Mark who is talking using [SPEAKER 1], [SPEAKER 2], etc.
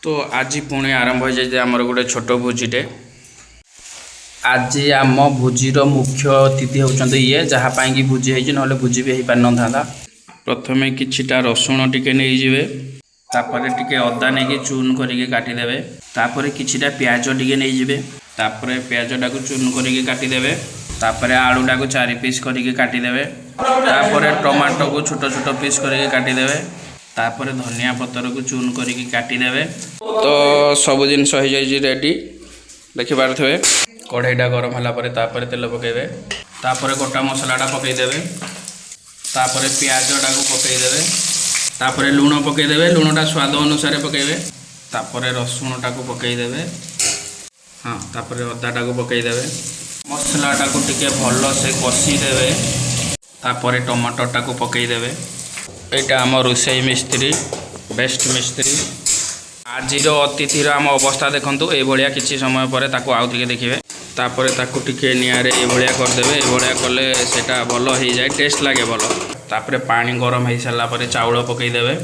[SPEAKER 1] तो आज पुणी आरंभ हो जाए आमर गोटे छोट भोजीटे। आज आम भोजीर मुख्य अतिथि होती ये जहाँपाई कि भोजी होती ना भोजी भी हो पार न था। प्रथम किछिटा रसुण टिके नहीं जिवे, तापर टिके अदा नहीं चून करके काटिदेवे, तापर किछिटा प्याज टिके नहीं जिवे, तापर प्याजटा को चून करके काटिदेवे, तापर आलूटा को 4 पीस करके काटिदेवे, तापर टमाटो को छोट छोट पीस करके काटिदेवे, तापर धनिया पतर को चून करके काटिदेवे। तो सब जिनस हो जाए रेडी देखिपारे। कढ़ईटा गरम होला तापर तेल पकेबे, तापर गोटा मसलाटा पकईदेवे, तापर प्याजटा को पकईदेवे, तापर लुण पकईदेवे, लुणटा स्वाद अनुसार पकेबे, तापर रसुणटा को पकईदेवे, हाँ तापर अदाटा को पकईदेवे, मसलाटा को टिके भल से कषिदेवे, तापर टमाटोटा को पकईदेवे। यहाँ आम रोषेई मिस्त्री बेस्ट मिस्त्री। आज अतिथिर आम अवस्था देखु ये किसी समय पर आउ टे देखिए, तापर ताकू टिके निआरे ये करदेवे, ये कले सेटा भल हो जाए, टेस्ट लगे भल। तापर पानी गरम हो सारा चाउल पकईदेवे,